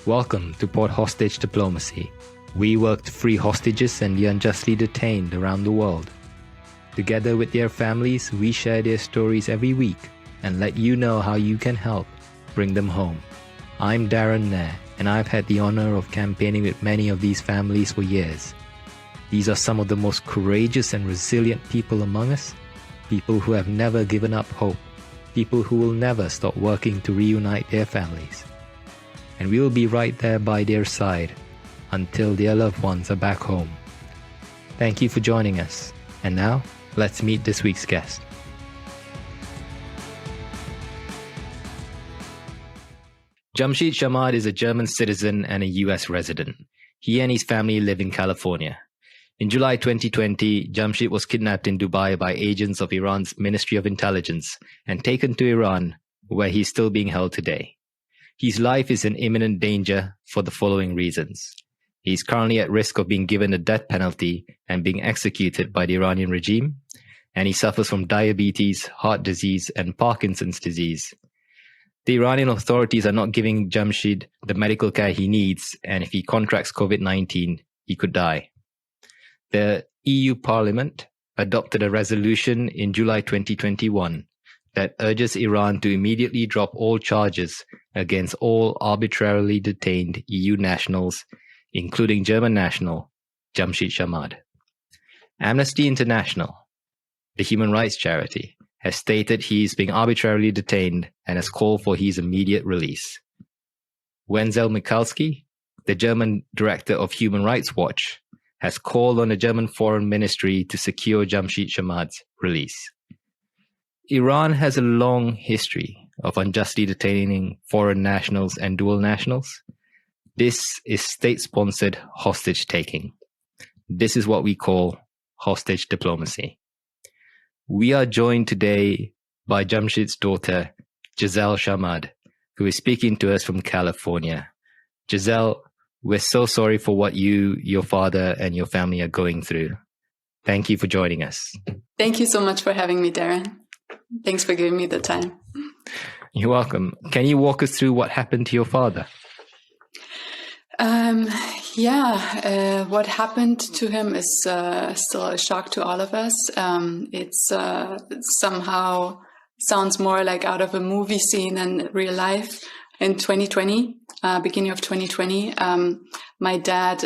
Welcome to Port Hostage Diplomacy. We work to free hostages and the unjustly detained around the world. Together with their families, we share their stories every week and let you know how you can help bring them home. I'm Darren Nair, and I've had the honor of campaigning with many of these families for years. These are some of the most courageous and resilient people among us, people who have never given up hope, people who will never stop working to reunite their families. And we will be right there by their side until their loved ones are back home. Thank you for joining us. And now, let's meet this week's guest. Jamshid Shamad is a German citizen and a US resident. He and his family live in California. In July 2020, Jamshid was kidnapped in Dubai by agents of Iran's Ministry of Intelligence and taken to Iran, where he is still being held today. His life is in imminent danger for the following reasons. He is currently at risk of being given the death penalty and being executed by the Iranian regime, and he suffers from diabetes, heart disease, and Parkinson's disease. The Iranian authorities are not giving Jamshid the medical care he needs, and if he contracts COVID-19, he could die. The EU Parliament adopted a resolution in July 2021 that urges Iran to immediately drop all charges against all arbitrarily detained EU nationals, including German national Jamshid Shamad. Amnesty International, the human rights charity, has stated he is being arbitrarily detained and has called for his immediate release. Wenzel Michalski, the German director of Human Rights Watch, has called on the German Foreign Ministry to secure Jamshid Shamad's release. Iran has a long history of unjustly detaining foreign nationals and dual nationals. This is state-sponsored hostage-taking. This is what we call hostage diplomacy. We are joined today by Jamshid's daughter, Giselle Shamad, who is speaking to us from California. Giselle, we're so sorry for what you, your father, and your family are going through. Thank you for joining us. Thank you so much for having me, Darren. Thanks for giving me the time. You're welcome. Can you walk us through what happened to your father? What happened to him is still a shock to all of us. It somehow sounds more like out of a movie scene than real life. In 2020, beginning of 2020, my dad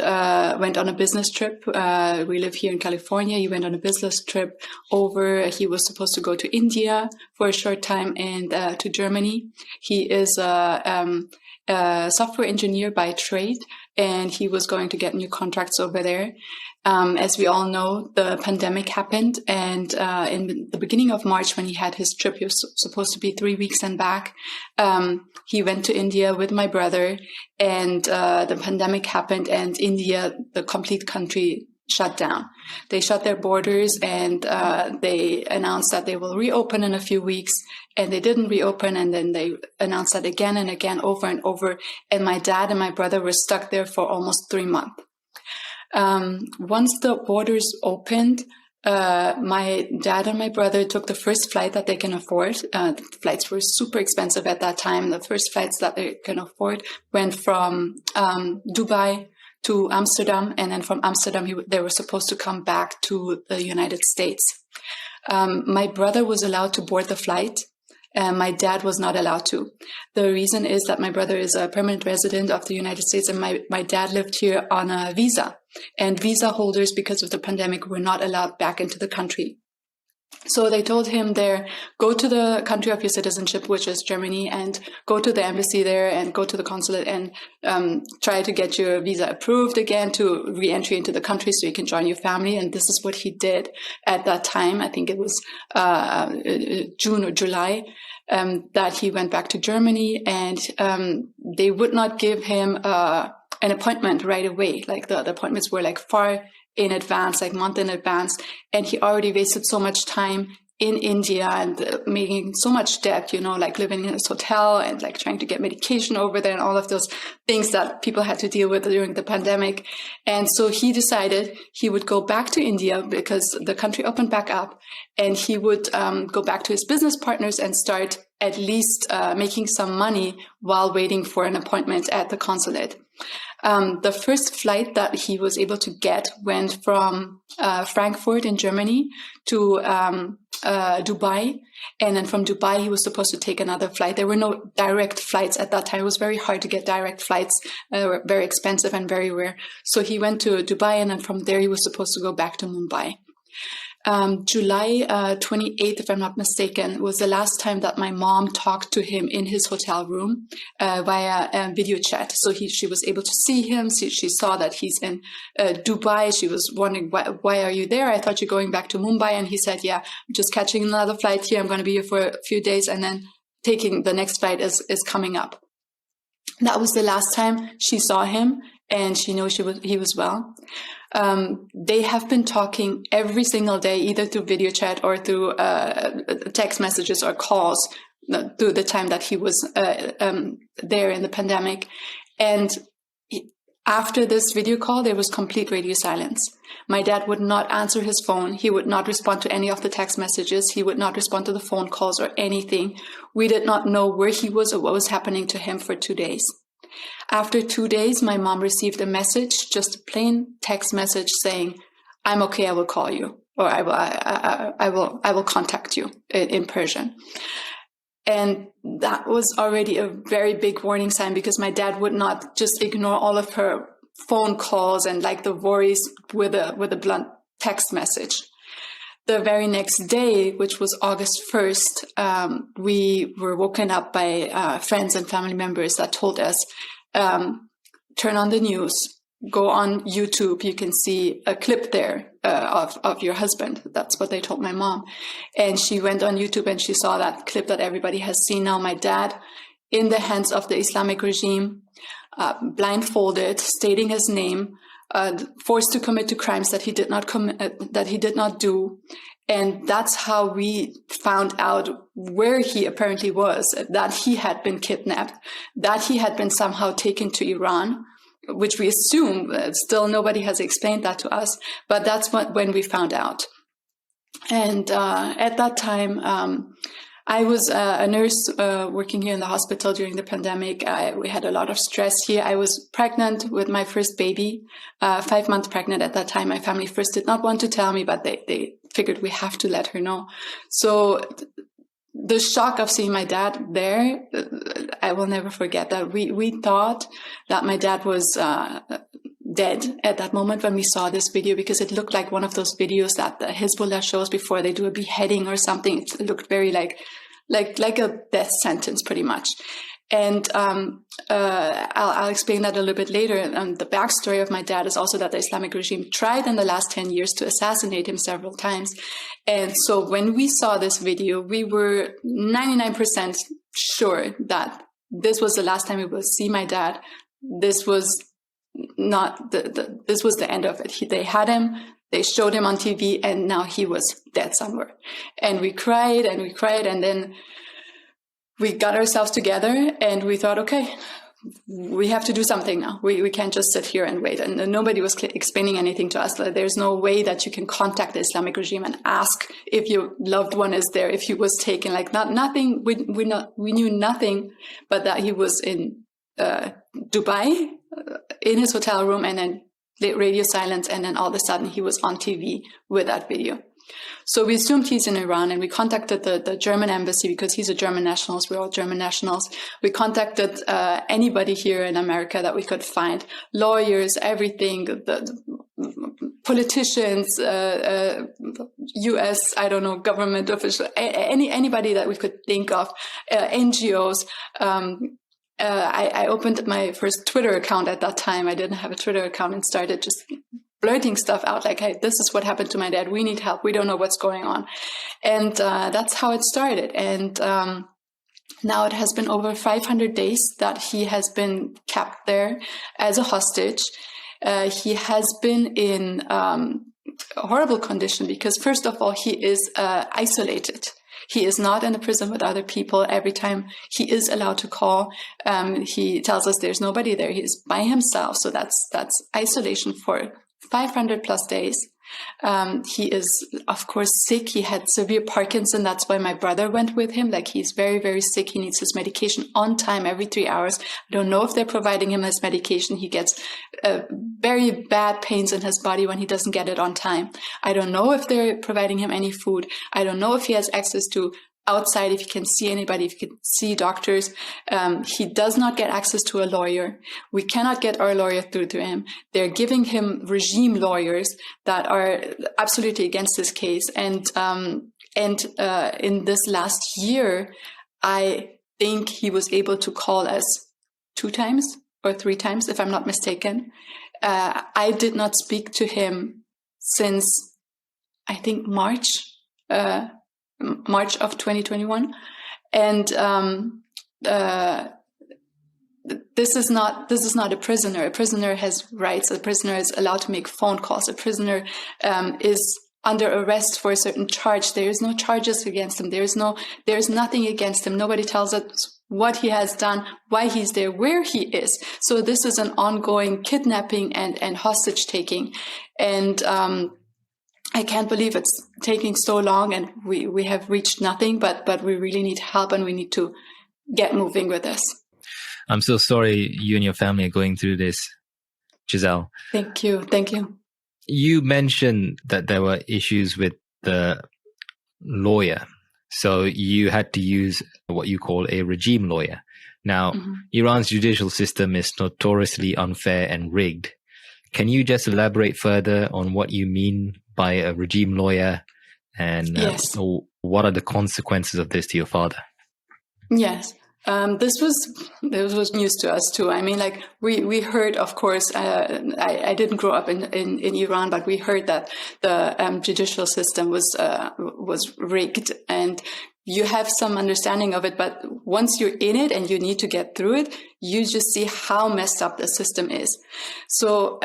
went on a business trip. We live here in California. He went on a business trip over. He was supposed to go to India for a short time and to Germany. He is a software engineer by trade, and he was going to get new contracts over there. As we all know, the pandemic happened, and in the beginning of March, when he had his trip, he was supposed to be 3 weeks and back. He went to India with my brother, and the pandemic happened, and India, the complete country, shut down. They shut their borders, and they announced that they will reopen in a few weeks, and they didn't reopen, and then they announced that again and again, over and over, and my dad and my brother were stuck there for almost 3 months. Once the borders opened, my dad and my brother took the first flight that they can afford. The flights were super expensive at that time. The first flights that they can afford went from Dubai to Amsterdam, and then from Amsterdam they were supposed to come back to the United States. My brother was allowed to board the flight. My dad was not allowed to. The reason is that my brother is a permanent resident of the United States, and my dad lived here on a visa. And visa holders, because of the pandemic, were not allowed back into the country. So they told him there, go to the country of your citizenship, which is Germany, and go to the embassy there and go to the consulate and try to get your visa approved again to re-entry into the country so you can join your family. And this is what he did at that time. I think it was June or July that he went back to Germany, and they would not give him an appointment right away. Like the appointments were like far in advance, like month in advance. And he already wasted so much time in India and making so much debt, like living in his hotel and like trying to get medication over there and all of those things that people had to deal with during the pandemic. And so he decided he would go back to India because the country opened back up, and he would go back to his business partners and start at least making some money while waiting for an appointment at the consulate. The first flight that he was able to get went from Frankfurt in Germany to Dubai. And then from Dubai, he was supposed to take another flight. There were no direct flights at that time. It was very hard to get direct flights. They were very expensive and very rare. So he went to Dubai, and then from there, he was supposed to go back to Mumbai. July 28th, if I'm not mistaken, was the last time that my mom talked to him in his hotel room via video chat. So she was able to see him. She saw that he's in Dubai. She was wondering, why are you there? I thought you're going back to Mumbai. And he said, yeah, I'm just catching another flight here. I'm going to be here for a few days, and then taking the next flight is coming up. That was the last time she saw him, and she knew he was well. They have been talking every single day, either through video chat or through text messages or calls through the time that he was there in the pandemic. And after this video call, there was complete radio silence. My dad would not answer his phone. He would not respond to any of the text messages. He would not respond to the phone calls or anything. We did not know where he was or what was happening to him for 2 days. After 2 days, my mom received a message, just a plain text message saying, "I'm okay, I will call you," or I will contact you in Persian. And that was already a very big warning sign, because my dad would not just ignore all of her phone calls and like the worries with a blunt text message. The very next day, which was August 1st, we were woken up by friends and family members that told us, turn on the news, go on YouTube, you can see a clip there of your husband. That's what they told my mom. And she went on YouTube and she saw that clip that everybody has seen now. My dad in the hands of the Islamic regime, blindfolded, stating his name, forced to commit to crimes that he did not do. And that's how we found out where he apparently was, that he had been kidnapped, that he had been somehow taken to Iran, which we assume, still nobody has explained that to us, but that's when we found out. And at that time, I was a nurse working here in the hospital during the pandemic. We had a lot of stress here. I was pregnant with my first baby, 5 months pregnant at that time. My family first did not want to tell me, but they figured we have to let her know. So the shock of seeing my dad there, I will never forget that. We thought that my dad was dead at that moment when we saw this video, because it looked like one of those videos that the Hezbollah shows before they do a beheading or something. It looked very like a death sentence, pretty much. And I'll explain that a little bit later. The backstory of my dad is also that the Islamic regime tried in the last 10 years to assassinate him several times. And so when we saw this video, we were 99% sure that this was the last time we would see my dad. This was not this was the end of it. They had him, they showed him on TV, and now he was dead somewhere. And we cried and we cried, and then we got ourselves together and we thought, okay, we have to do something now. We can't just sit here and wait. And nobody was explaining anything to us. There's no way that you can contact the Islamic regime and ask if your loved one is there, if he was taken. Like nothing. We knew nothing, but that he was in Dubai in his hotel room, and then radio silence, and then all of a sudden he was on TV with that video. So we assumed he's in Iran, and we contacted the German embassy, because he's a German national. We're all German nationals. We contacted anybody here in America that we could find, lawyers, everything, the politicians, U.S., I don't know, government officials, anybody that we could think of, NGOs. I opened my first Twitter account at that time. I didn't have a Twitter account, and started just blurting stuff out like, hey, this is what happened to my dad. We need help. We don't know what's going on. And that's how it started. And now it has been over 500 days that he has been kept there as a hostage. He has been in horrible condition because, first of all, he is isolated. He is not in a prison with other people. Every time he is allowed to call, he tells us there's nobody there. He is by himself. So that's isolation for 500 plus days. He is, of course, sick. He had severe Parkinson. That's why my brother went with him. Like, he's very, very sick. He needs his medication on time every 3 hours. I don't know if they're providing him his medication. He gets very bad pains in his body when he doesn't get it on time. I don't know if they're providing him any food. I don't know if he has access to outside, if he can see anybody, if he can see doctors. He does not get access to a lawyer. We cannot get our lawyer through to him. They're giving him regime lawyers that are absolutely against his case. And in this last year, I think he was able to call us 2 times or 3 times, if I'm not mistaken. I did not speak to him since, I think, March of 2021. And this is not a prisoner. A prisoner has rights. A prisoner is allowed to make phone calls. A prisoner is under arrest for a certain charge. There is no charges against him. There is nothing against him. Nobody tells us what he has done, why he's there, where he is. So this is an ongoing kidnapping and hostage taking. And I can't believe it's taking so long, and we have reached nothing, but we really need help, and we need to get moving with this. I'm so sorry you and your family are going through this, Giselle. Thank you. Thank you. You mentioned that there were issues with the lawyer. So you had to use what you call a regime lawyer. Now, Iran's judicial system is notoriously unfair and rigged. Can you just elaborate further on what you mean by a regime lawyer, and yes. What are the consequences of this to your father? Yes. This was news to us too. I mean, like we heard, of course, I didn't grow up in Iran, but we heard that the judicial system was rigged, and you have some understanding of it. But once you're in it and you need to get through it, you just see how messed up the system is. So,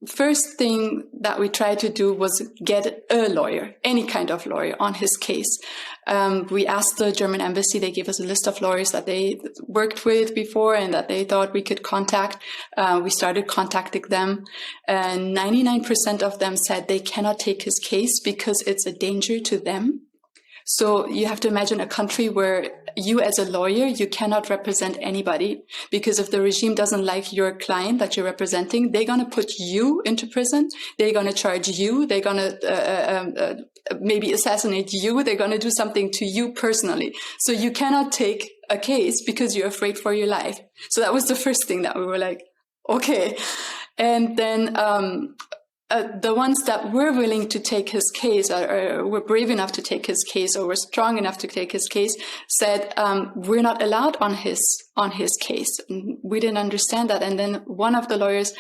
first thing that we tried to do was get a lawyer, any kind of lawyer, on his case. We asked the German embassy. They gave us a list of lawyers that they worked with before and that they thought we could contact. We started contacting them, and 99% of them said they cannot take his case because it's a danger to them. So you have to imagine a country where you as a lawyer, you cannot represent anybody, because if the regime doesn't like your client that you're representing, they're going to put you into prison. They're going to charge you. They're going to maybe assassinate you. They're going to do something to you personally. So you cannot take a case because you're afraid for your life. So that was the first thing that we were like, okay. And then the ones that were willing to take his case, or were brave enough to take his case, or were strong enough to take his case, said, we're not allowed on his case. And we didn't understand that. And then one of the lawyers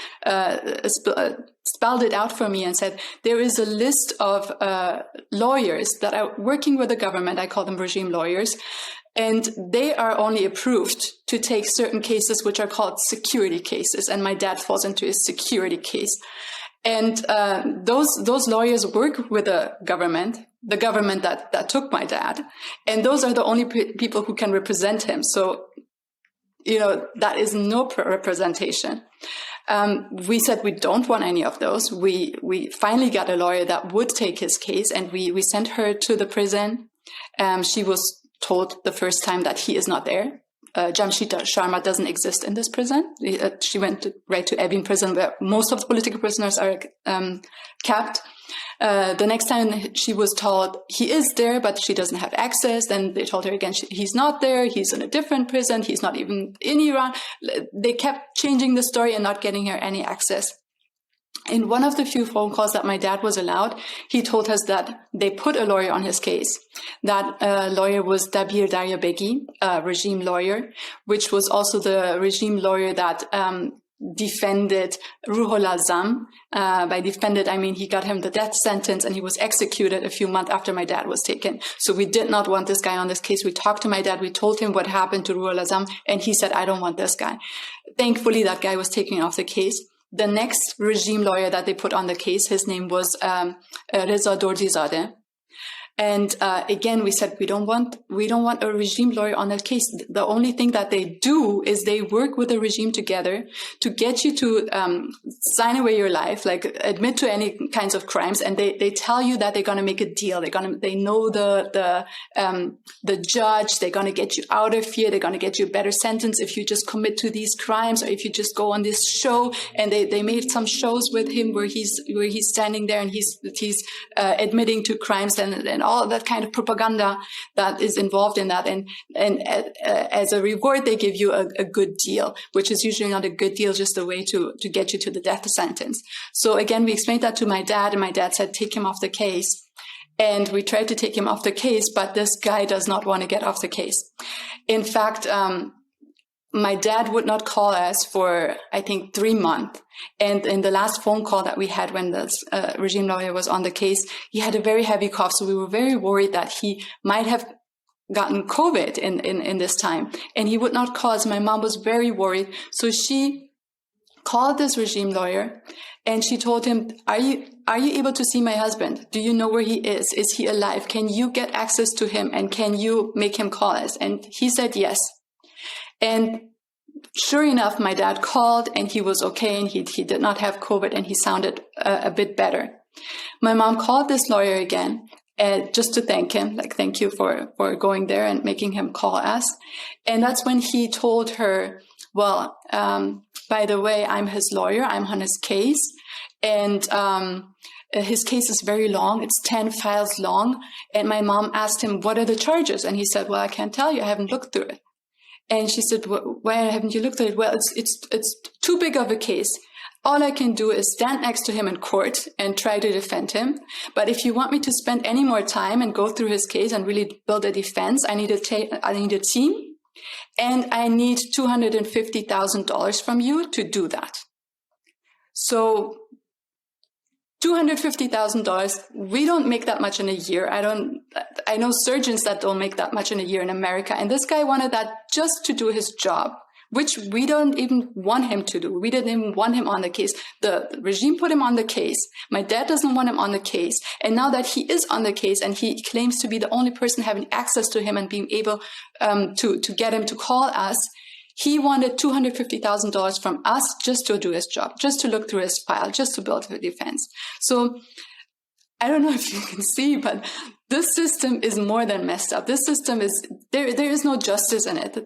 spelled it out for me and said, there is a list of lawyers that are working with the government. I call them regime lawyers. And they are only approved to take certain cases, which are called security cases. And my dad falls into a security case. And those lawyers work with the government that took my dad. And those are the only people who can represent him. So, that is no representation. We said we don't want any of those. We finally got a lawyer that would take his case, and we sent her to the prison. She was told the first time that he is not there. Jamshid Sharma doesn't exist in this prison. She went right to Evin prison, where most of the political prisoners are kept. The next time she was told he is there, but she doesn't have access. Then they told her again, he's not there. He's in a different prison. He's not even in Iran. They kept changing the story and not getting her any access. In one of the few phone calls that my dad was allowed, he told us that they put a lawyer on his case. That lawyer was Dabir Daryabegi, a regime lawyer, which was also the regime lawyer that defended Ruhollah Azam. By defended, I mean he got him the death sentence, and he was executed a few months after my dad was taken. So we did not want this guy on this case. We talked to my dad. We told him what happened to Ruhollah Azam, and he said, I don't want this guy. Thankfully, that guy was taken off the case. the next regime lawyer that they put on the case, his name was Reza Dorzizadeh. And again, we said we don't want a regime lawyer on that case. The only thing that they do is they work with the regime together to get you to sign away your life, like admit to any kinds of crimes, and they tell you that they're going to make a deal. They know the judge. They're going to get you out of here. They're going to get you a better sentence if you just commit to these crimes, or if you just go on this show. And they made some shows with him where he's standing there and he's admitting to crimes and all that kind of propaganda that is involved in that. And as a reward, they give you a good deal, which is usually not a good deal, just a way to get you to the death sentence. So again, we explained that to my dad, and my dad said, take him off the case. And we tried to take him off the case, but this guy does not want to get off the case. In fact, my dad would not call us for, I think, 3 months. And in the last phone call that we had when the regime lawyer was on the case, he had a very heavy cough. So we were very worried that he might have gotten COVID in this time. And he would not call us. My mom was very worried. So she called this regime lawyer and she told him, are you able to see my husband? Do you know where he is? Is he alive? Can you get access to him? And can you make him call us? And he said yes. And sure enough, my dad called and he was okay, and he did not have COVID, and he sounded a bit better. My mom called this lawyer again just to thank him, like, thank you for going there and making him call us. And that's when he told her, well, by the way, I'm his lawyer. I'm on his case. And his case is very long. It's 10 files long. And my mom asked him, what are the charges? And he said, well, I can't tell you. I haven't looked through it. And she said, why haven't you looked at it? Well, it's too big of a case. All I can do is stand next to him in court and try to defend him. But if you want me to spend any more time and go through his case and really build a defense, I need a team, and I need $250,000 from you to do that. So $250,000, we don't make that much in a year. I know surgeons that don't make that much in a year in America. And this guy wanted that just to do his job, which we don't even want him to do. We didn't even want him on the case. The regime put him on the case. My dad doesn't want him on the case. And now that he is on the case and he claims to be the only person having access to him and being able to get him to call us, he wanted $250,000 from us just to do his job, just to look through his file, just to build a defense. So I don't know if you can see, but this system is more than messed up. This system is, there is no justice in it.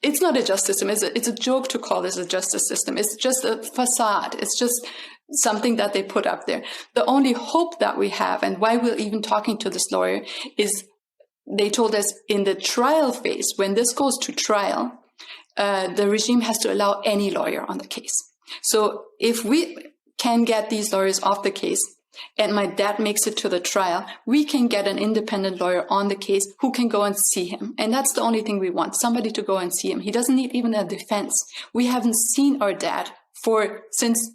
It's not a justice system. It's a joke to call this a justice system. It's just a facade. It's just something that they put up there. The only hope that we have, and why we're even talking to this lawyer, is they told us in the trial phase, when this goes to trial, the regime has to allow any lawyer on the case. So if we can get these lawyers off the case and my dad makes it to the trial, we can get an independent lawyer on the case who can go and see him. And that's the only thing we want, somebody to go and see him. He doesn't need even a defense. We haven't seen our dad since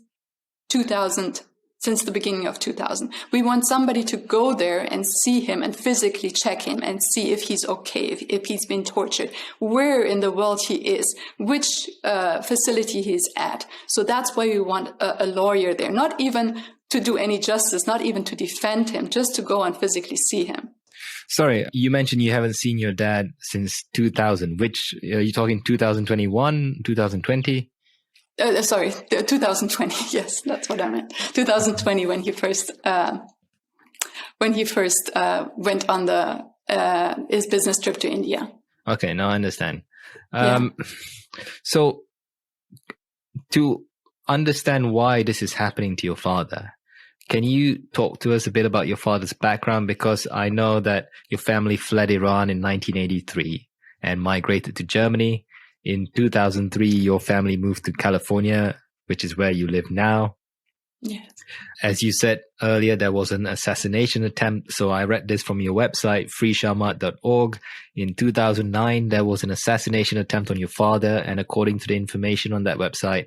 2000. Since the beginning of 2000. We want somebody to go there and see him and physically check him and see if he's okay, if he's been tortured, where in the world he is, which facility he's at. So that's why we want a lawyer there, not even to do any justice, not even to defend him, just to go and physically see him. Sorry, you mentioned you haven't seen your dad since 2000. Which, are you talking 2021, 2020? Sorry, 2020. Yes, that's what I meant. 2020, when he first went on his business trip to India. Okay, now I understand. So, to understand why this is happening to your father, can you talk to us a bit about your father's background? Because I know that your family fled Iran in 1983 and migrated to Germany. In 2003, your family moved to California, which is where you live now. Yes. As you said earlier, there was an assassination attempt. So I read this from your website, freesharmat.org. In 2009, there was an assassination attempt on your father. And according to the information on that website,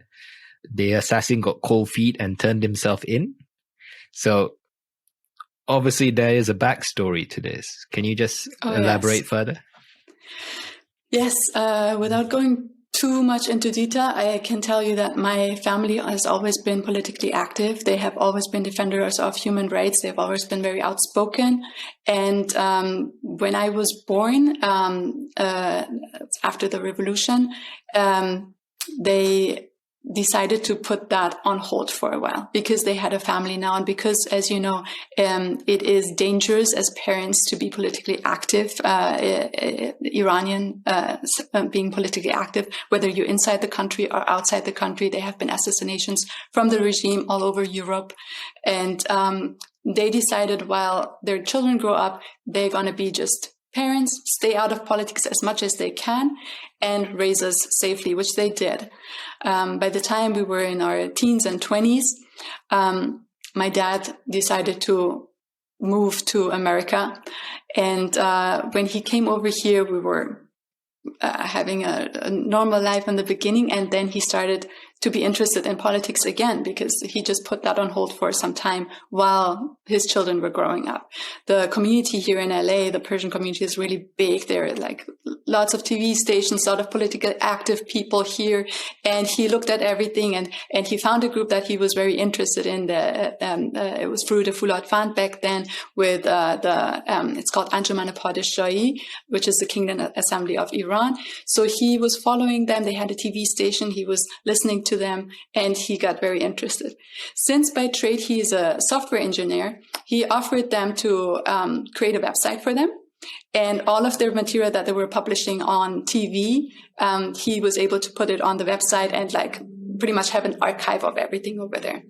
the assassin got cold feet and turned himself in. So obviously there is a backstory to this. Can you just elaborate further? Yes, without going too much into detail, I can tell you that my family has always been politically active. They have always been defenders of human rights. They've always been very outspoken. And when I was born, after the revolution, they decided to put that on hold for a while because they had a family now, and because, as you know, it is dangerous as parents to be politically active, Iranian being politically active, whether you're inside the country or outside the country. There have been assassinations from the regime all over Europe, and they decided while their children grow up, they're going to be just parents, stay out of politics as much as they can, and raise us safely, which they did. By the time we were in our teens and 20s, my dad decided to move to America. And when he came over here, we were having a normal life in the beginning, and then he started to be interested in politics again because he just put that on hold for some time while his children were growing up. The community here in LA, the Persian community, is really big. There are like lots of TV stations, a lot of politically active people here, and he looked at everything and he found a group that he was very interested in. It was Furud Fulat Fand back then with it's called Anjuman Padishahî, which is the Kingdom Assembly of Iran. So he was following them. They had a TV station. He was listening to them, and he got very interested. Since by trade he is a software engineer, he offered them to create a website for them. And all of their material that they were publishing on TV, he was able to put it on the website and like pretty much have an archive of everything over there.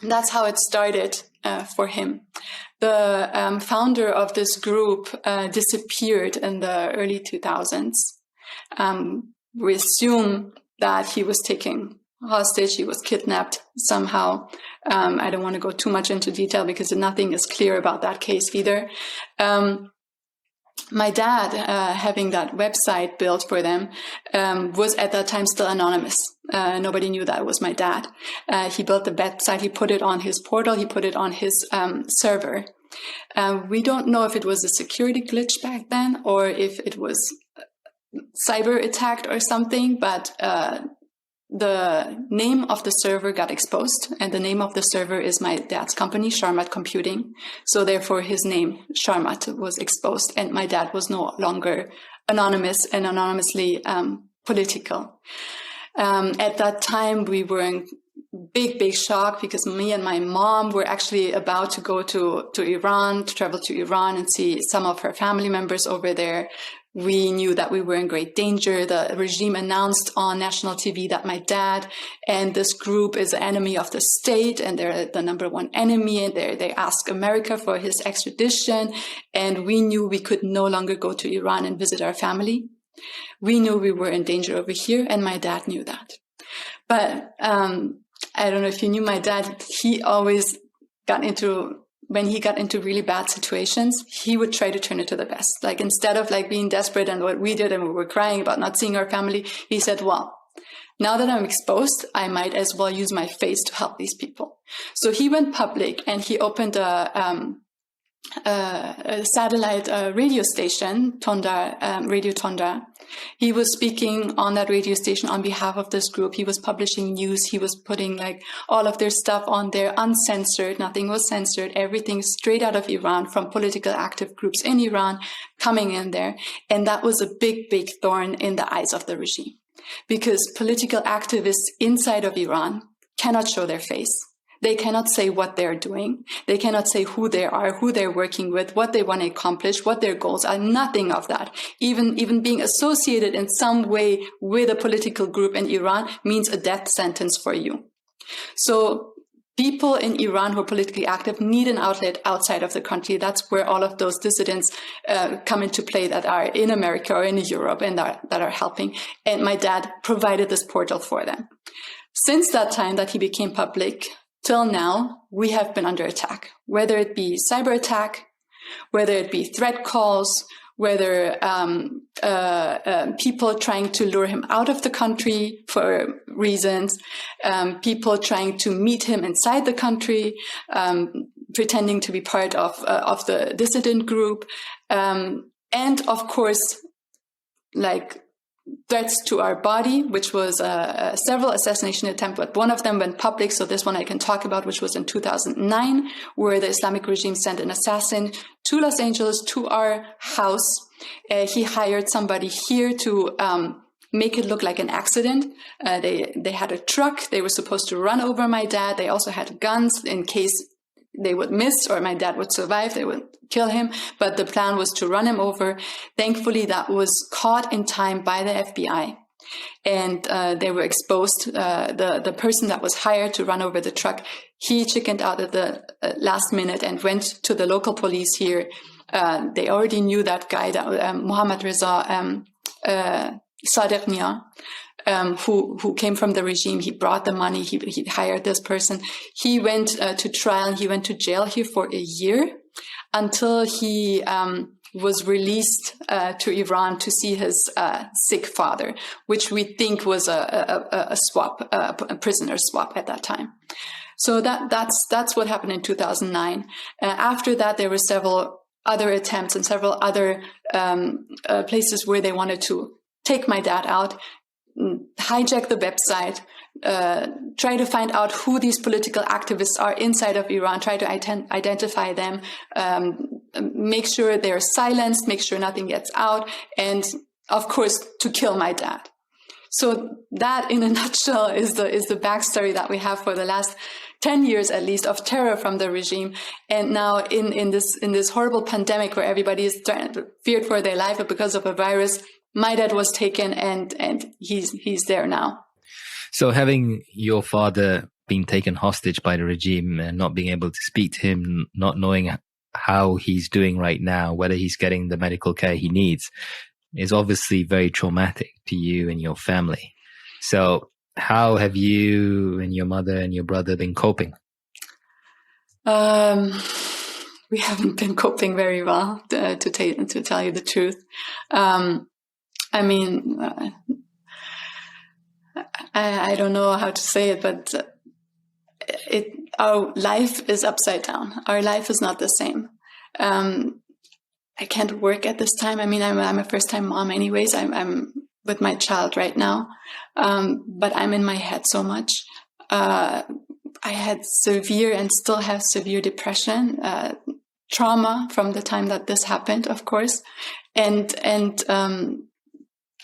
And that's how it started for him. The founder of this group disappeared in the early 2000s. We assume that he was taken hostage, he was kidnapped somehow. I don't want to go too much into detail because nothing is clear about that case either. My dad, having that website built for them, was at that time still anonymous. Nobody knew that was my dad. He built the website, he put it on his portal, he put it on his server. We don't know if it was a security glitch back then or if it was cyber attacked or something, but the name of the server got exposed, and the name of the server is my dad's company, Sharmat Computing. So therefore his name, Sharmat, was exposed, and my dad was no longer anonymous and anonymously political. At that time, we were in big shock because me and my mom were actually about to go to Iran, to travel to Iran and see some of her family members over there. We knew that we were in great danger. The regime announced on national TV that my dad and this group is an enemy of the state, and they're the number one enemy, and they asked America for his extradition. And we knew we could no longer go to Iran and visit our family. We knew we were in danger over here, and my dad knew that. But I don't know if you knew my dad, he always when he got into really bad situations, he would try to turn it to the best. Like instead of like being desperate and what we did and we were crying about not seeing our family, he said, well, now that I'm exposed, I might as well use my face to help these people. So he went public and he opened a satellite radio station, Tonda, Radio Tonda. He was speaking on that radio station on behalf of this group. He was publishing news. He was putting like all of their stuff on there, uncensored. Nothing was censored. Everything straight out of Iran from political active groups in Iran coming in there. And that was a big thorn in the eyes of the regime because political activists inside of Iran cannot show their face. They cannot say what they're doing. They cannot say who they are, who they're working with, what they want to accomplish, what their goals are, nothing of that. Even being associated in some way with a political group in Iran means a death sentence for you. So people in Iran who are politically active need an outlet outside of the country. That's where all of those dissidents come into play that are in America or in Europe and that are helping. And my dad provided this portal for them. Since that time that he became public, till now, we have been under attack, whether it be cyber attack, whether it be threat calls, whether people trying to lure him out of the country for reasons, people trying to meet him inside the country, pretending to be part of the dissident group, and of course, like threats to our body, which was several assassination attempts, but one of them went public. So this one I can talk about, which was in 2009, where the Islamic regime sent an assassin to Los Angeles, to our house. He hired somebody here to make it look like an accident. They had a truck. They were supposed to run over my dad. They also had guns in case they would miss or my dad would survive. They would kill him. But the plan was to run him over. Thankfully, that was caught in time by the FBI. And they were exposed. The person that was hired to run over the truck, he chickened out at the last minute and went to the local police here. They already knew that guy, Mohammad Reza Sadiq Nia, who came from the regime. He brought the money. He hired this person. He went to trial. He went to jail here for a year until he was released to Iran to see his sick father, which we think was a swap, a prisoner swap at that time. So that's what happened in 2009. After that, there were several other attempts and several other places where they wanted to take my dad out, hijack the website, try to find out who these political activists are inside of Iran, try to identify them, make sure they're silenced, make sure nothing gets out, and of course, to kill my dad. So that, in a nutshell, is the backstory that we have for the last 10 years, at least, of terror from the regime. And now in this horrible pandemic where everybody is feared for their life because of a virus, my dad was taken, and he's there now. So having your father being taken hostage by the regime and not being able to speak to him, not knowing how he's doing right now, whether he's getting the medical care he needs, is obviously very traumatic to you and your family. So how have you and your mother and your brother been coping? We haven't been coping very well, to tell you the truth. I mean, I don't know how to say it, but our life is upside down. Our life is not the same. I can't work at this time. I mean, I'm a first-time mom anyways. I'm with my child right now. But I'm in my head so much. I had severe and still have severe depression, trauma from the time that this happened, of course. And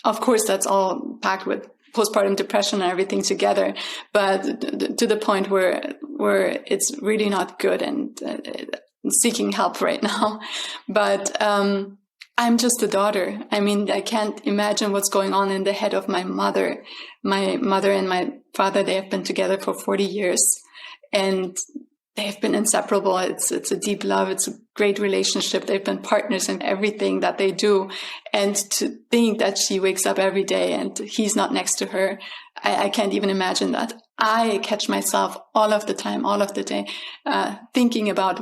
of course, that's all packed with postpartum depression and everything together, but to the point where it's really not good, and seeking help right now. But I'm just a daughter. I mean, I can't imagine what's going on in the head of my mother. My mother and my father, they have been together for 40 years, and they've been inseparable. It's a deep love. It's a great relationship. They've been partners in everything that they do. And to think that she wakes up every day and he's not next to her, I can't even imagine that. I catch myself all of the time, all of the day, thinking about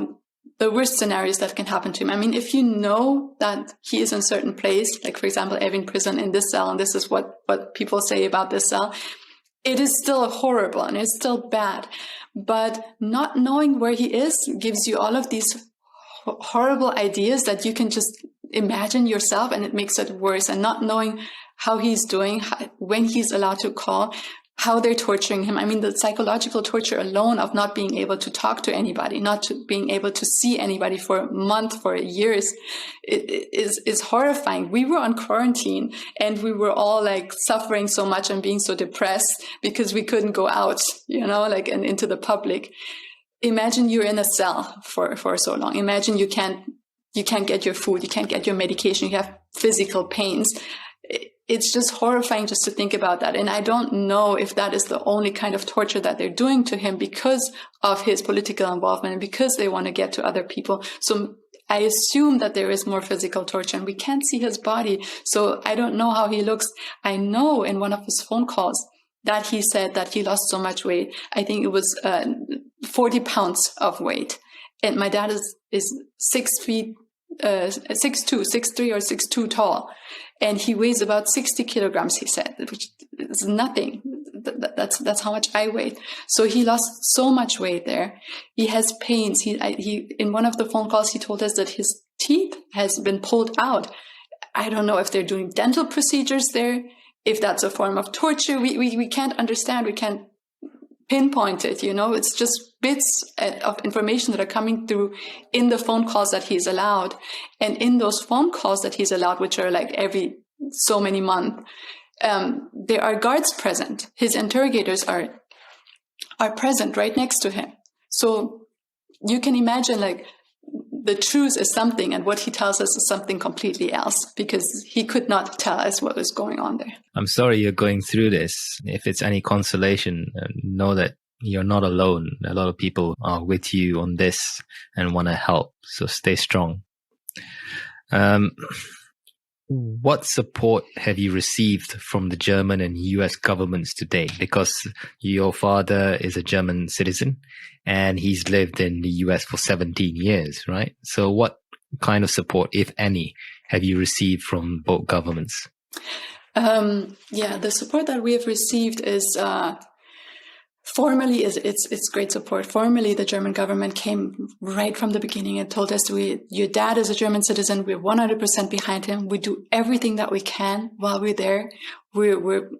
the worst scenarios that can happen to him. I mean, if you know that he is in a certain place, like, for example, Evin prison in this cell, and this is what people say about this cell, it is still horrible and it's still bad. But not knowing where he is gives you all of these horrible ideas that you can just imagine yourself, and it makes it worse. And not knowing how he's doing, when he's allowed to call, how they're torturing him. I mean, the psychological torture alone of not being able to talk to anybody, not being able to see anybody for a month, for years, is horrifying. We were on quarantine and we were all like suffering so much and being so depressed because we couldn't go out, like, and into the public. Imagine you're in a cell for so long. Imagine you can't get your food, you can't get your medication, you have physical pains. It's just horrifying just to think about that. And I don't know if that is the only kind of torture that they're doing to him because of his political involvement and because they want to get to other people. So I assume that there is more physical torture, and we can't see his body. So I don't know how he looks. I know in one of his phone calls that he said that he lost so much weight. I think it was 40 pounds of weight. And my dad is 6'2", 6'3" or 6'2" tall. And he weighs about 60 kilograms, he said, which is nothing. That's how much I weigh. So he lost so much weight there. He has pains. He in one of the phone calls, he told us that his teeth has been pulled out. I don't know if they're doing dental procedures there. if that's a form of torture, we can't understand. We can't pinpoint it. It's just bits of information that are coming through in the phone calls that he's allowed. And in those phone calls that he's allowed, which are like every so many months, there are guards present. His interrogators are present right next to him. So you can imagine, like, the truth is something and what he tells us is something completely else, because he could not tell us what was going on there. I'm sorry you're going through this. If it's any consolation, know that you're not alone. A lot of people are with you on this and want to help. So stay strong. What support have you received from the German and US governments today? Because your father is a German citizen and he's lived in the US for 17 years, right? So what kind of support, if any, have you received from both governments? The support that we have received is formally it's great support. Formally, the German government came right from the beginning and told us, your dad is a German citizen. We're 100% behind him. We do everything that we can while we're there. We're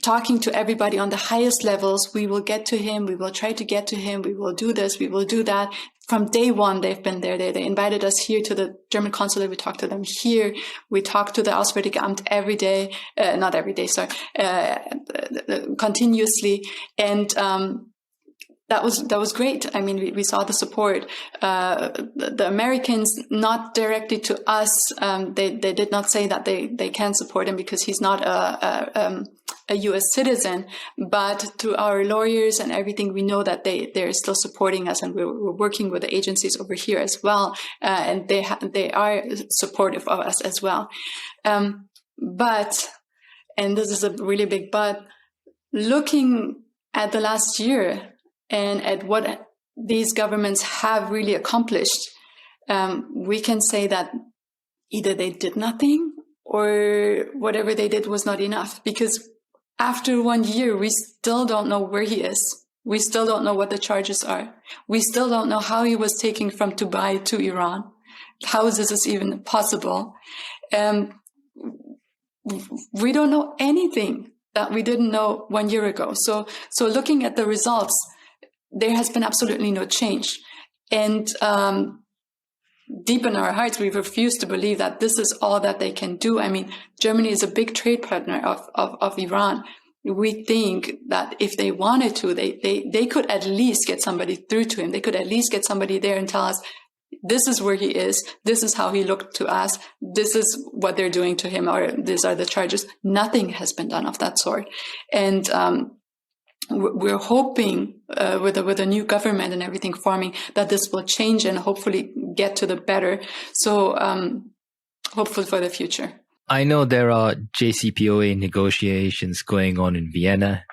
talking to everybody on the highest levels. We will get to him. We will try to get to him. We will do this. We will do that. From day one, they've been there. They invited us here to the German consulate. We talked to them here. We talked to the Auswärtige Amt every day, not every day, sorry, continuously. And that was great. I mean, we saw the support. The Americans, not directly to us, they did not say that they can support him because he's not a U.S. citizen, but through our lawyers and everything, we know that they're still supporting us, and we're working with the agencies over here as well, and they are supportive of us as well. But, and this is a really big but, looking at the last year and at what these governments have really accomplished, we can say that either they did nothing or whatever they did was not enough, because after 1 year, we still don't know where he is. We still don't know what the charges are. We still don't know how he was taken from Dubai to Iran. How is this even possible? We don't know anything that we didn't know 1 year ago. So looking at the results, there has been absolutely no change. And deep in our hearts, we refuse to believe that this is all that they can do. I mean, Germany is a big trade partner of Iran. We think that if they wanted to, they could at least get somebody through to him. They could at least get somebody there and tell us, this is where he is. This is how he looked to us. This is what they're doing to him, or these are the charges. Nothing has been done of that sort. And we're hoping with a new government and everything forming that this will change and hopefully get to the better. So hopeful for the future. I know there are JCPOA negotiations going on in Vienna.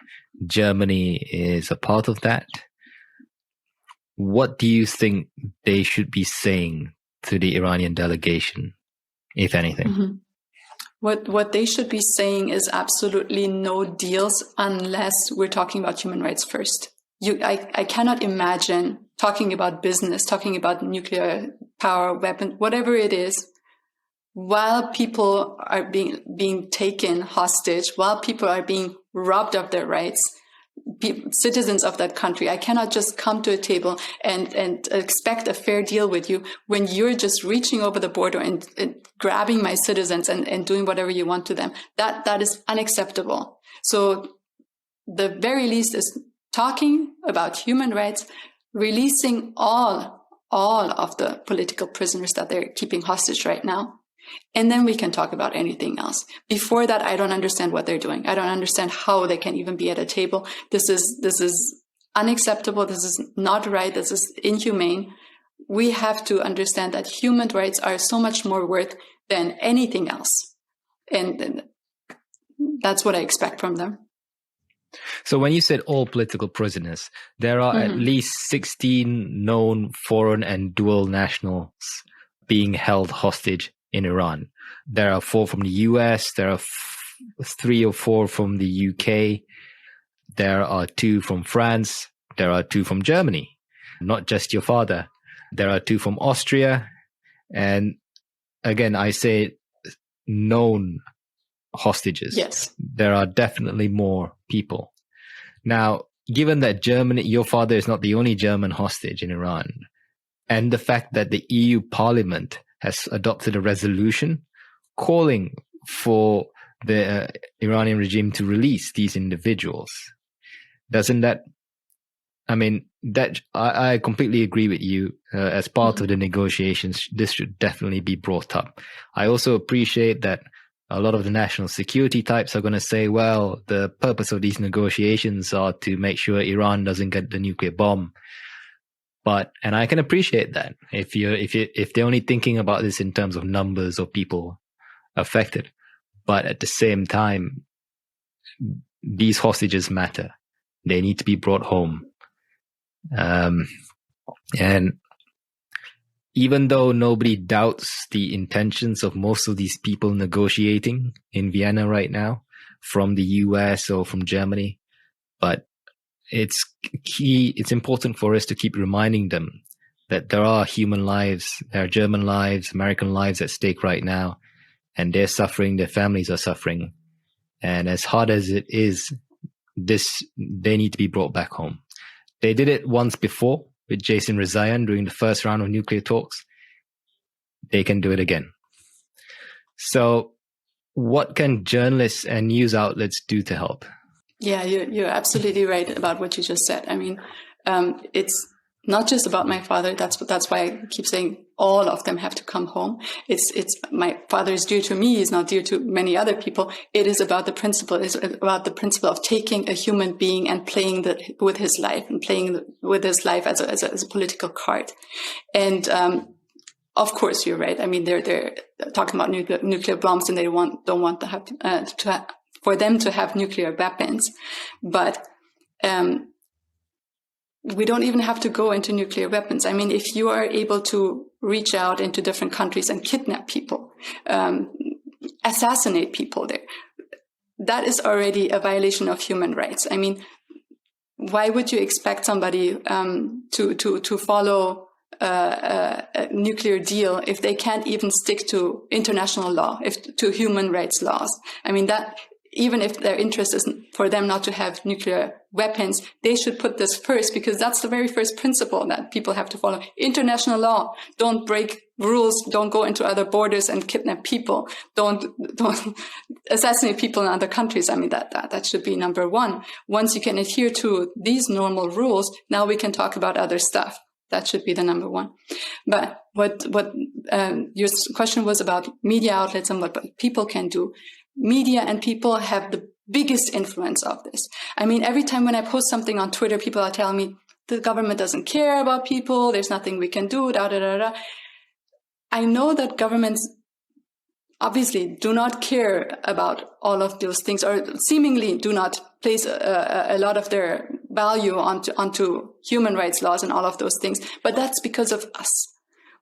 Germany is a part of that. What do you think they should be saying to the Iranian delegation, if anything? Mm-hmm. What they should be saying is absolutely no deals unless we're talking about human rights first. I cannot imagine talking about business, talking about nuclear power, weapon, whatever it is, while people are being taken hostage, while people are being robbed of their rights, citizens of that country. I cannot just come to a table and expect a fair deal with you when you're just reaching over the border and grabbing my citizens and doing whatever you want to them. That is unacceptable. So the very least is talking about human rights, releasing all of the political prisoners that they're keeping hostage right now. And then we can talk about anything else. Before that, I don't understand what they're doing. I don't understand how they can even be at a table. This is unacceptable. This is not right. This is inhumane. We have to understand that human rights are so much more worth than anything else. And that's what I expect from them. So when you said all political prisoners, there are at least 16 known foreign and dual nationals being held hostage in Iran. There are 4 from the US, there are 3 or 4 from the UK, there are 2 from France, there are 2 from Germany, not just your father. There are 2 from Austria, and again, I say known hostages. Yes. There are definitely more people. Now, given that Germany, your father is not the only German hostage in Iran, and the fact that the EU Parliament has adopted a resolution calling for the Iranian regime to release these individuals, doesn't that, I mean, that I completely agree with you. As part of the negotiations, this should definitely be brought up. I also appreciate that a lot of the national security types are going to say, well, the purpose of these negotiations are to make sure Iran doesn't get the nuclear bomb. But, and I can appreciate that if they're only thinking about this in terms of numbers of people affected. But at the same time, these hostages matter. They need to be brought home. And even though nobody doubts the intentions of most of these people negotiating in Vienna right now from the US or from Germany, but it's important for us to keep reminding them that there are human lives, there are German lives, American lives at stake right now, and they're suffering, their families are suffering. And as hard as it is, they need to be brought back home. They did it once before with Jason Rezaian during the first round of nuclear talks. They can do it again. So what can journalists and news outlets do to help? Yeah, you're absolutely right about what you just said. I mean, it's not just about my father. That's why I keep saying all of them have to come home. It's my father is dear to me. He's not dear to many other people. It is about the principle. It's about the principle of taking a human being and playing with his life and playing with his life as a political card. And of course, you're right. I mean, they're talking about nuclear bombs, and they don't want to have for them to have nuclear weapons. But we don't even have to go into nuclear weapons. I mean, if you are able to reach out into different countries and kidnap people, assassinate people there, that is already a violation of human rights. I mean, why would you expect somebody to follow a nuclear deal if they can't even stick to international law, to human rights laws? I mean, that even if their interest is for them not to have nuclear weapons, they should put this first, because that's the very first principle that people have to follow. International law. Don't break rules. Don't go into other borders and kidnap people. Don't assassinate people in other countries. I mean, that should be number one. Once you can adhere to these normal rules, now we can talk about other stuff. That should be the number one. But what your question was about media outlets and what people can do. Media and people have the biggest influence of this. I mean, every time when I post something on Twitter, people are telling me the government doesn't care about people. There's nothing we can do. I know that governments obviously do not care about all of those things, or seemingly do not place a lot of their value onto human rights laws and all of those things. But that's because of us.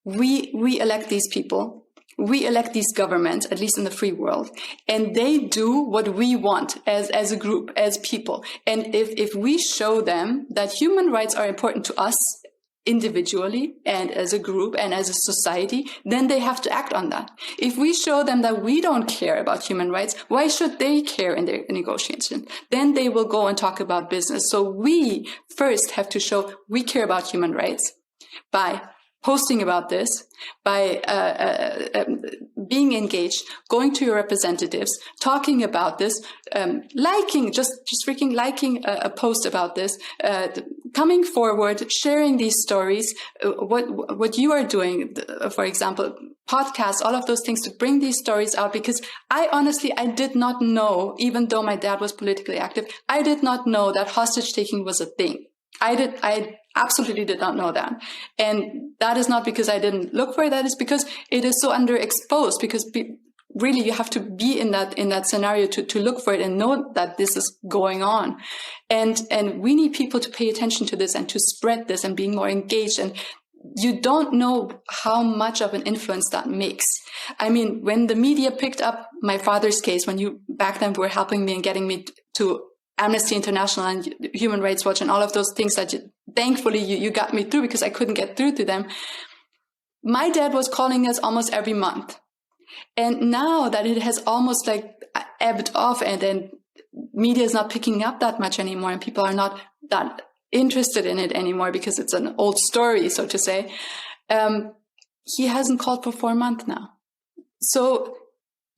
We elect these people. We elect these governments, at least in the free world, and they do what we want as a group, as people. And if we show them that human rights are important to us individually and as a group and as a society, then they have to act on that. If we show them that we don't care about human rights, why should they care in their negotiation? Then they will go and talk about business. So we first have to show we care about human rights by posting about this, by being engaged, going to your representatives, talking about this, liking, just freaking liking a post about this, coming forward, sharing these stories, what you are doing, for example, podcasts, all of those things to bring these stories out. Because I did not know, even though my dad was politically active, I did not know that hostage taking was a thing. I absolutely did not know that. And that is not because I didn't look for it. That is because it is so underexposed, because really you have to be in that scenario to look for it and know that this is going on. And we need people to pay attention to this and to spread this and being more engaged. And you don't know how much of an influence that makes. I mean, when the media picked up my father's case, when you back then were helping me and getting me to Amnesty International and Human Rights Watch and all of those things that thankfully you got me through, because I couldn't get through to them. My dad was calling us almost every month. And now that it has almost like ebbed off, and then media is not picking up that much anymore, and people are not that interested in it anymore because it's an old story, so to say. He hasn't called for 4 months now. So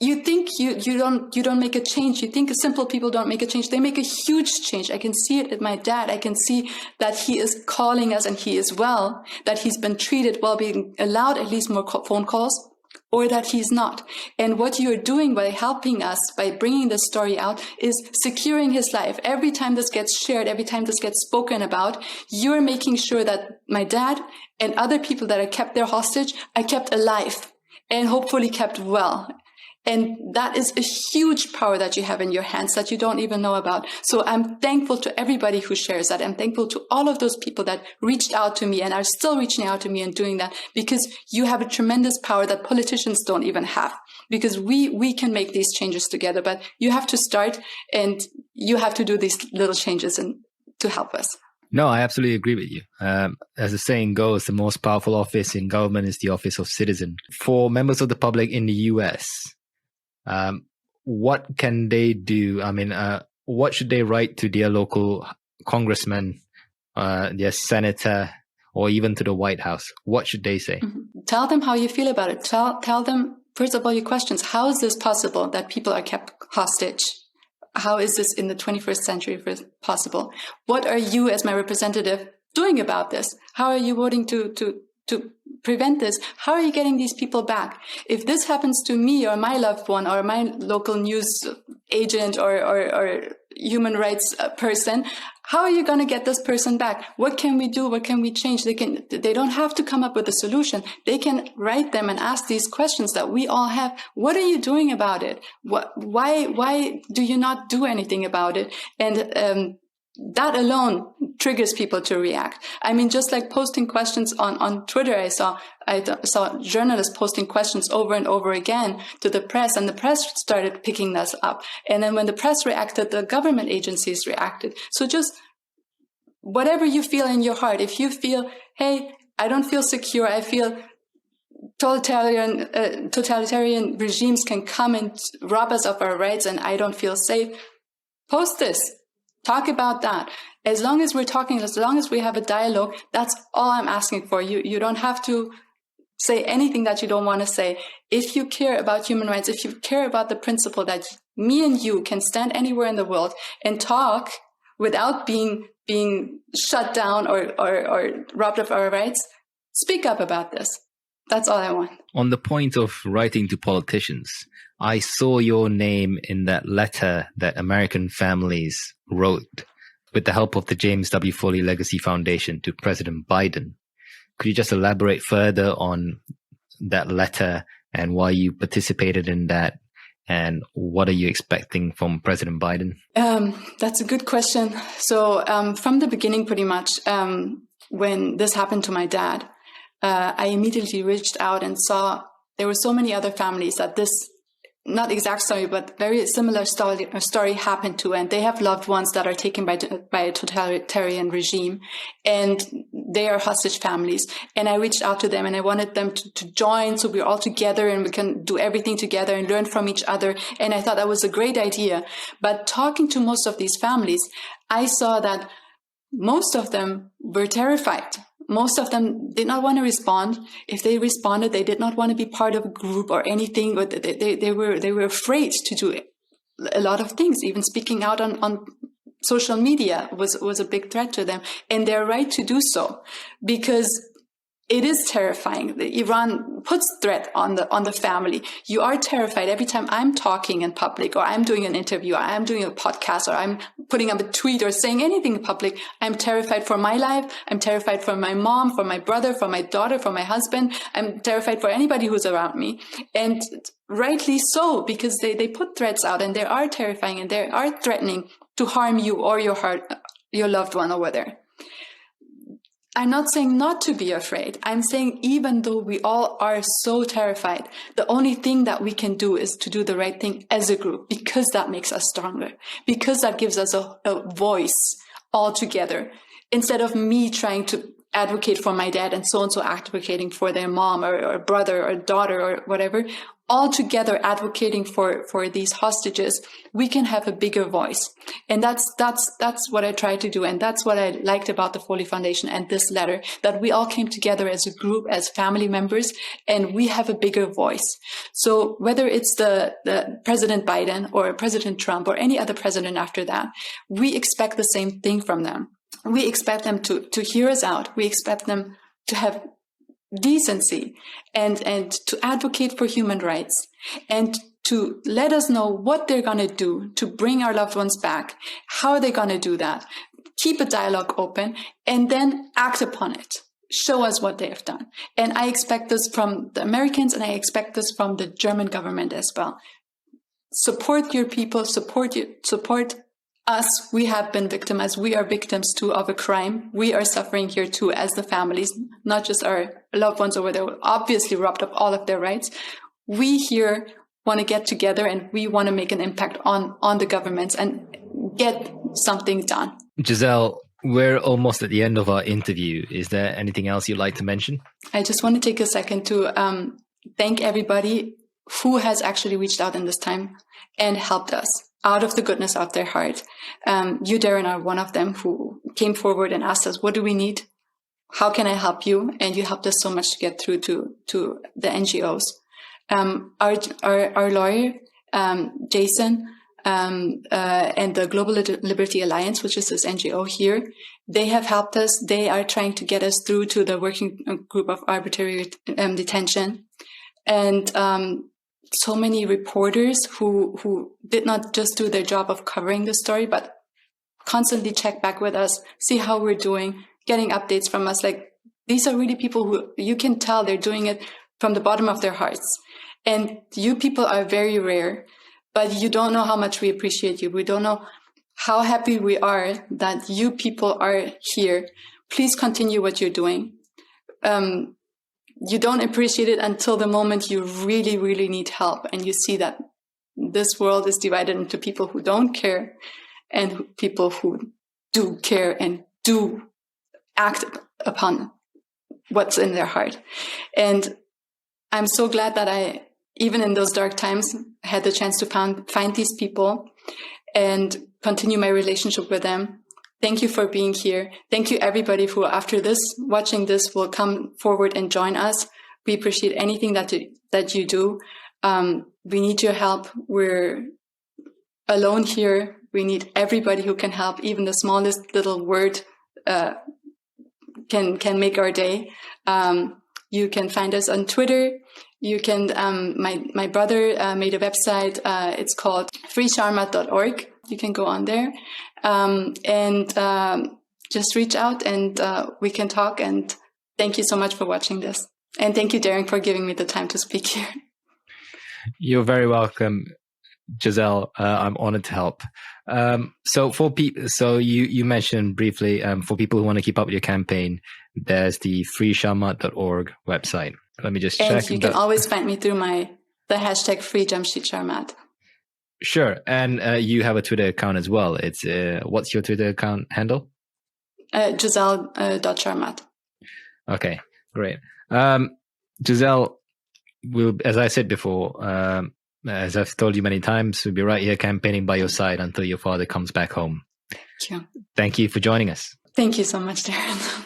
you think you don't make a change. You think simple people don't make a change. They make a huge change. I can see it at my dad. I can see that he is calling us and he is well, that he's been treated well, being allowed at least more phone calls, or that he's not. And what you're doing by helping us, by bringing this story out, is securing his life. Every time this gets shared, every time this gets spoken about, you're making sure that my dad and other people that are kept there hostage are kept alive and hopefully kept well. And that is a huge power that you have in your hands that you don't even know about. So I'm thankful to everybody who shares that. I'm thankful to all of those people that reached out to me and are still reaching out to me and doing that, because you have a tremendous power that politicians don't even have, because we can make these changes together, but you have to start and you have to do these little changes and to help us. No, I absolutely agree with you. As the saying goes, the most powerful office in government is the office of citizen. For members of the public in the US, what can they do? I mean, what should they write to their local congressman, their senator, or even to the White House? What should they say? Mm-hmm. Tell them how you feel about it. Tell them, first of all, your questions. How is this possible that people are kept hostage? How is this in the 21st century possible? What are you as my representative doing about this? How are you voting to prevent this? How are you getting these people back? If this happens to me or my loved one or my local news agent or human rights person, how are you going to get this person back? What can we do? What can we change? They don't have to come up with a solution. They can write them and ask these questions that we all have. What are you doing about it? Why do you not do anything about it? And that alone triggers people to react. I mean, just like posting questions on Twitter, I saw journalists posting questions over and over again to the press, and the press started picking this up. And then when the press reacted, the government agencies reacted. So just whatever you feel in your heart, if you feel, hey, I don't feel secure, I feel totalitarian regimes can come and rob us of our rights and I don't feel safe, post this. Talk about that. As long as we're talking, as long as we have a dialogue, that's all I'm asking for. You don't have to say anything that you don't want to say. If you care about human rights, if you care about the principle that me and you can stand anywhere in the world and talk without being shut down or robbed of our rights, speak up about this. That's all I want. On the point of writing to politicians, I saw your name in that letter that American families wrote with the help of the James W. Foley Legacy Foundation to President Biden. Could you just elaborate further on that letter and why you participated in that? And what are you expecting from President Biden? That's a good question. So from the beginning, pretty much, when this happened to my dad, I immediately reached out and saw there were so many other families that this, not exact story, but very similar story happened to, and they have loved ones that are taken by a totalitarian regime, and they are hostage families. And I reached out to them and I wanted them to join, so we're all together and we can do everything together and learn from each other. And I thought that was a great idea. But talking to most of these families, I saw that most of them were terrified. Most of them did not want to respond. If they responded, they did not want to be part of a group or anything. But they were afraid to do a lot of things. Even speaking out on social media was a big threat to them, and they're right to do so, because it is terrifying. Iran puts threat on the family. You are terrified every time I'm talking in public, or I'm doing an interview, or I'm doing a podcast, or I'm putting up a tweet or saying anything in public. I'm terrified for my life. I'm terrified for my mom, for my brother, for my daughter, for my husband. I'm terrified for anybody who's around me. And rightly so, because they put threats out, and they are terrifying, and they are threatening to harm you or your loved one over there. I'm not saying not to be afraid. I'm saying even though we all are so terrified, the only thing that we can do is to do the right thing as a group, because that makes us stronger, because that gives us a voice all together. Instead of me trying to advocate for my dad and so advocating for their mom or brother or daughter or whatever, all together advocating for these hostages, we can have a bigger voice. And that's what I tried to do. And that's what I liked about the Foley Foundation and this letter, that we all came together as a group, as family members, and we have a bigger voice. So whether it's the President Biden or President Trump or any other president after that, we expect the same thing from them. We expect them to hear us out. We expect them to have decency and to advocate for human rights and to let us know what they're going to do to bring our loved ones back. How are they going to do that? Keep a dialogue open and then act upon it. Show us what they have done. And I expect this from the Americans, and I expect this from the German government as well. Support your people, support us. We have been victimized. We are victims too of a crime. We are suffering here too as the families, not just our loved ones over there, obviously robbed of all of their rights. We here want to get together and we want to make an impact on the governments and get something done. Giselle, we're almost at the end of our interview. Is there anything else you'd like to mention? I just want to take a second to thank everybody who has actually reached out in this time and helped us out of the goodness of their heart. You, Darren, are one of them who came forward and asked us, what do we need? How can I help you? And you helped us so much to get through to the NGOs. Our lawyer, Jason, and the Global Liberty Alliance, which is this NGO here, they have helped us. They are trying to get us through to the working group of arbitrary detention. And so many reporters who did not just do their job of covering the story, but constantly check back with us, see how we're doing, getting updates from us. Like, these are really people who you can tell they're doing it from the bottom of their hearts. And you people are very rare, but you don't know how much we appreciate you. We don't know how happy we are that you people are here. Please continue what you're doing. You don't appreciate it until the moment you really, really need help. And you see that this world is divided into people who don't care and people who do care and do act upon what's in their heart. And I'm so glad that I, even in those dark times, had the chance to find these people and continue my relationship with them. Thank you for being here. Thank you, everybody, who after this, watching this, will come forward and join us. We appreciate anything that you do. We need your help. We're alone here. We need everybody who can help. Even the smallest little word can make our day. You can find us on Twitter. You can. My brother made a website. It's called freesharmat.org. You can go on there and just reach out and we can talk. And thank you so much for watching this. And thank you, Darren, for giving me the time to speak here. You're very welcome, Giselle. I'm honored to help. So for people, you mentioned briefly, for people who want to keep up with your campaign, there's the freesharmat.org website. Let me just check. And you can always find me through the hashtag #FreeJamshid Sure. And you have a Twitter account as well. It's what's your Twitter account handle? Giselle.Sharmat. Okay, great. Giselle, as I said before, as I've told you many times, we'll be right here campaigning by your side until your father comes back home. Thank you. Thank you for joining us. Thank you so much, Darren.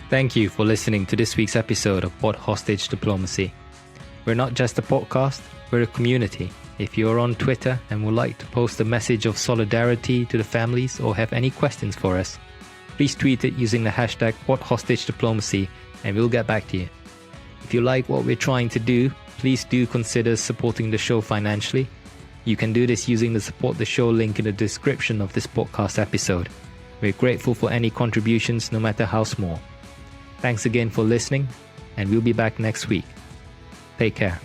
Thank you for listening to this week's episode of What Hostage Diplomacy. We're not just a podcast, we're a community. If you're on Twitter and would like to post a message of solidarity to the families or have any questions for us, please tweet it using the hashtag WhatHostageDiplomacy and we'll get back to you. If you like what we're trying to do, please do consider supporting the show financially. You can do this using the Support the Show link in the description of this podcast episode. We're grateful for any contributions, no matter how small. Thanks again for listening, and we'll be back next week. Take care.